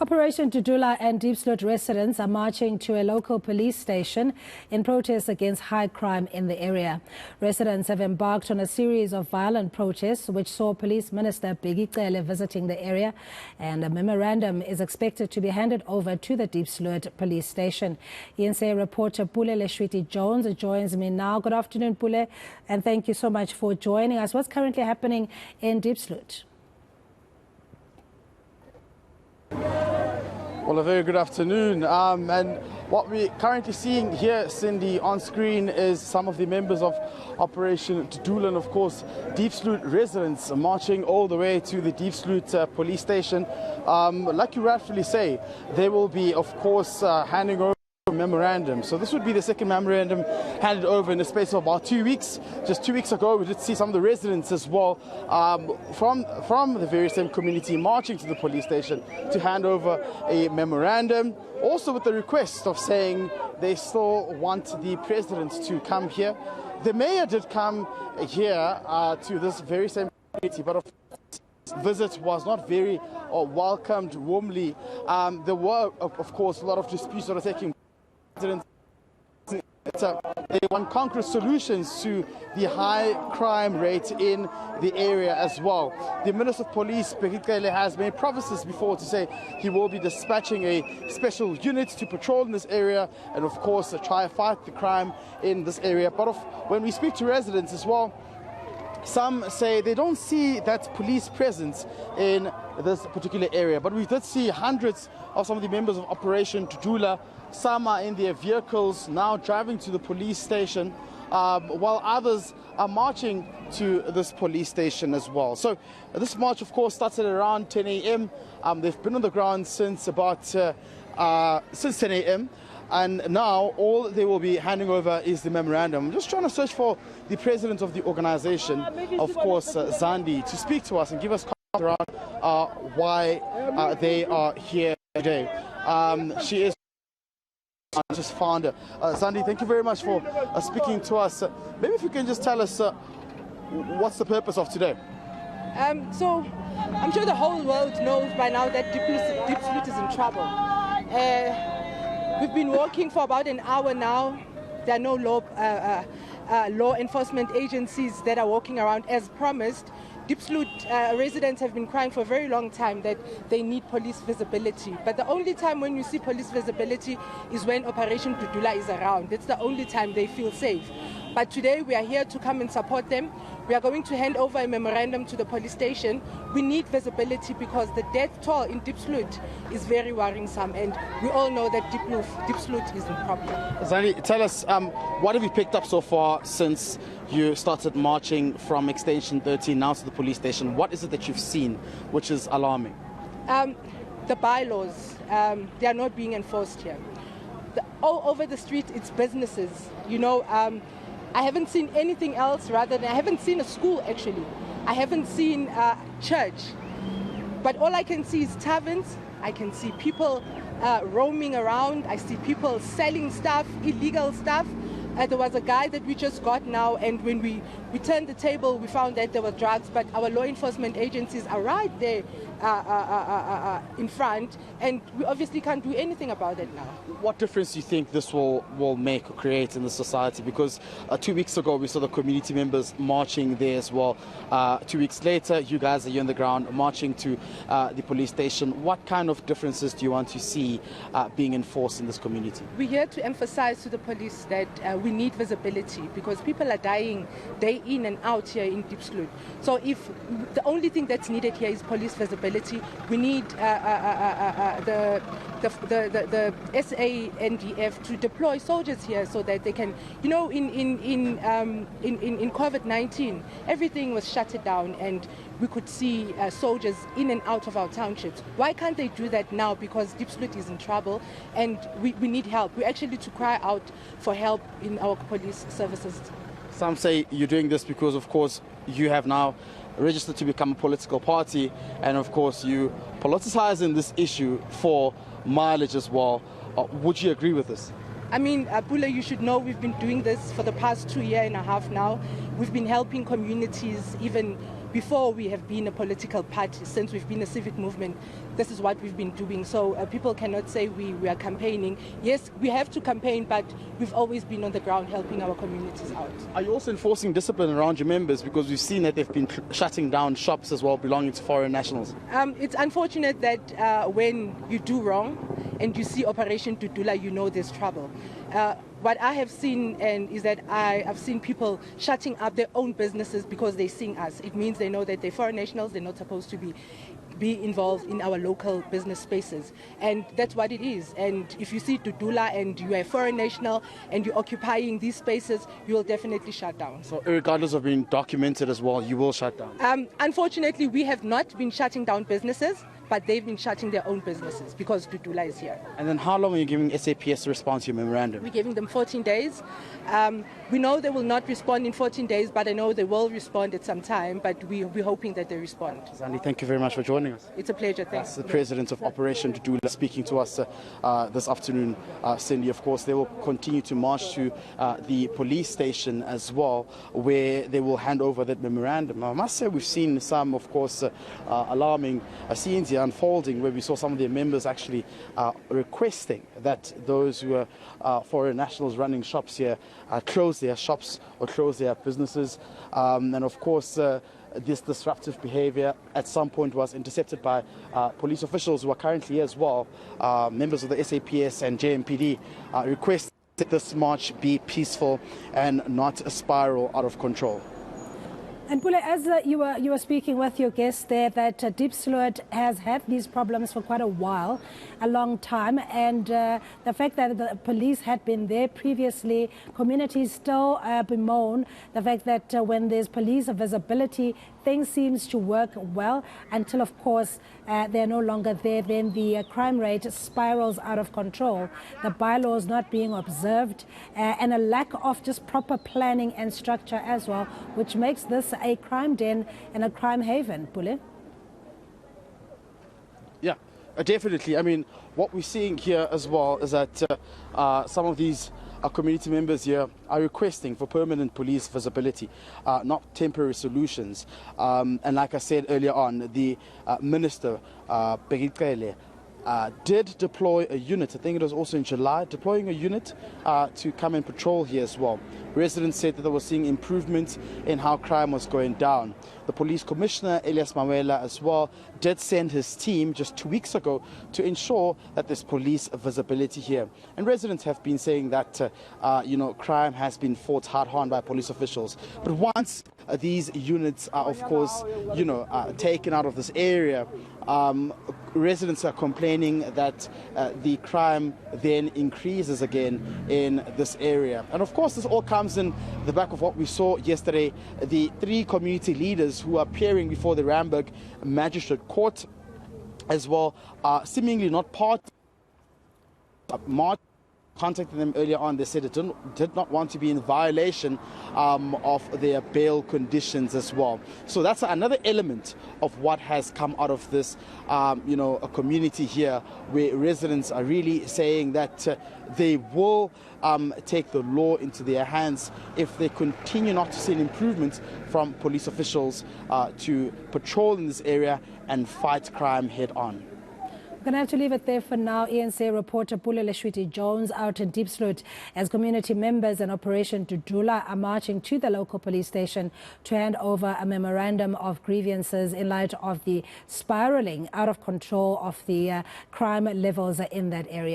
Operation Dudula and Diepsloot residents are marching to a local police station in protest against high crime in the area. Residents have embarked on a series of violent protests which saw Police Minister Bheki Cele visiting the area, and a memorandum is expected to be handed over to the Diepsloot police station. eNCA reporter Pule Letshwiti-Jones joins me now. Good afternoon, Pule, and thank you so much for joining us. What's currently happening in Diepsloot? Well, a very good afternoon. And what we're currently seeing here, Cindy, on screen is some of the members of Operation Dudula and, of course, Diepsloot residents marching all the way to the Diepsloot police station. Like you rightfully say, they will be, of course, handing over a memorandum. So this would be the second memorandum handed over in the space of about 2 weeks. Just 2 weeks ago, we did see some of the residents as well from the very same community marching to the police station to hand over a memorandum, also with the request of saying they still want the president to come here. The mayor did come here to this very same community, but of visit was not very welcomed warmly. There were, of course, a lot of disputes that are taking place. They want concrete solutions to the high crime rate in the area as well. The Minister of Police, Bheki Cele, has made promises before to say he will be dispatching a special unit to patrol in this area and, of course, try to fight the crime in this area. But when we speak to residents as well, some say they don't see that police presence in this particular area. But we did see hundreds of some of the members of Operation Dudula. Some are in their vehicles now driving to the police station, while others are marching to this police station as well. So this march, of course, starts at around 10 a.m. They've been on the ground since about 10 a.m. And now all they will be handing over is the memorandum. I'm just trying to search for the president of the organization, of course, Zandi, to speak to us and give us comments around why they are here today. She is just founder. Zandi, thank you very much for speaking to us. Maybe if you can just tell us what's the purpose of today? So I'm sure the whole world knows by now that Diepsloot is in trouble. We've been working for about an hour now. There are no law enforcement agencies that are walking around as promised. Diepsloot residents have been crying for a very long time that they need police visibility. But the only time when you see police visibility is when Operation Dudula is around. It's the only time they feel safe. But today we are here to come and support them. We are going to hand over a memorandum to the police station. We need visibility because the death toll in Diepsloot is very worrisome, and we all know that Diepsloot is in problem. Zandi, tell us, what have you picked up so far since you started marching from Extension 13 now to the police station? What is it that you've seen which is alarming? The bylaws, they are not being enforced here. All over the street, it's businesses. You know, I haven't seen anything else rather than, I haven't seen a school actually. I haven't seen a church. But all I can see is taverns. I can see people roaming around. I see people selling stuff, illegal stuff. There was a guy that we just got now, and when we turned the table, we found that there were drugs, but our law enforcement agencies are right there in front, and we obviously can't do anything about it now. What difference do you think this will make or create in the society? Because 2 weeks ago, we saw the community members marching there as well. 2 weeks later, you guys are here on the ground marching to the police station. What kind of differences do you want to see being enforced in this community? We're here to emphasize to the police that we need visibility because people are dying day in and out here in Diepsloot. So if the only thing that's needed here is police visibility, we need the SANDF to deploy soldiers here so that they can, you know, in COVID-19, everything was shut down and we could see soldiers in and out of our townships. Why can't they do that now? Because Diepsloot is in trouble and we need help. We actually need to cry out for help in our police services. Some say you're doing this because, of course, you have now registered to become a political party, and of course you politicize in this issue for mileage as well. Would you agree with this? I mean, Pule, you should know we've been doing this for the past 2 years and a half now. We've been helping communities even before we have been a political party, since we've been a civic movement. this is what we've been doing. So people cannot say we are campaigning. Yes, we have to campaign, but we've always been on the ground helping our communities out. Are you also enforcing discipline around your members? Because we've seen that they've been shutting down shops as well belonging to foreign nationals. It's unfortunate that when you do wrong and you see Operation Dudula, you know there's trouble. What I have seen is that I have seen people shutting up their own businesses because they're seeing us. It means they know that they're foreign nationals, they're not supposed to be involved in our local business spaces. And that's what it is. And if you see Dudula and you are a foreign national and you're occupying these spaces, you will definitely shut down. So regardless of being documented as well, you will shut down? Unfortunately, we have not been shutting down businesses, but they've been shutting their own businesses because Dudula is here. And then how long are you giving SAPS to respond to your memorandum? We're giving them 14 days. We know they will not respond in 14 days, but I know they will respond at some time, but we're hoping that they respond. Zandi, thank you very much for joining us. It's a pleasure, thanks. That's the president of Operation Dudula speaking to us this afternoon, Cindy. Of course, they will continue to march to the police station as well, where they will hand over that memorandum. Now, I must say we've seen some, of course, alarming scenes here unfolding, where we saw some of their members actually requesting that those who are foreign nationals running shops here close their shops or close their businesses. And of course, this disruptive behavior at some point was intercepted by police officials who are currently here as well. Members of the SAPS and JMPD request that this march be peaceful and not a spiral out of control. And Pule, as you were speaking with your guest there, that Diepsloot has had these problems for quite a while, a long time, and the fact that the police had been there previously, communities still bemoan the fact that when there's police visibility, things seems to work well until, of course, they're no longer there. Then the crime rate spirals out of control. The bylaws not being observed, and a lack of just proper planning and structure as well, which makes this a crime den and a crime haven, Pule? Yeah, definitely. I mean, what we're seeing here as well is that some of these community members here are requesting for permanent police visibility, not temporary solutions. And like I said earlier on, the Minister, Bheki Cele, did deploy a unit, I think it was also in July, deploying a unit to come and patrol here as well. Residents said that they were seeing improvements in how crime was going down. The police commissioner, Elias Mawela, as well, did send his team just 2 weeks ago to ensure that there's police visibility here. And residents have been saying that, crime has been fought hard on by police officials. But once these units are, of course, taken out of this area, residents are complaining that the crime then increases again in this area. And of course, this all comes in the back of what we saw yesterday, the 3 community leaders who are appearing before the Randburg Magistrate Court as well, seemingly not part of March. Contacted them earlier on, they said it did not want to be in violation of their bail conditions as well. So that's another element of what has come out of this, a community here where residents are really saying that they will take the law into their hands if they continue not to see an improvement from police officials to patrol in this area and fight crime head on. We're going to have to leave it there for now. eNCA reporter Pule Letshwiti-Jones out in Diepsloot as community members and Operation Dudula are marching to the local police station to hand over a memorandum of grievances in light of the spiraling out of control of the crime levels in that area.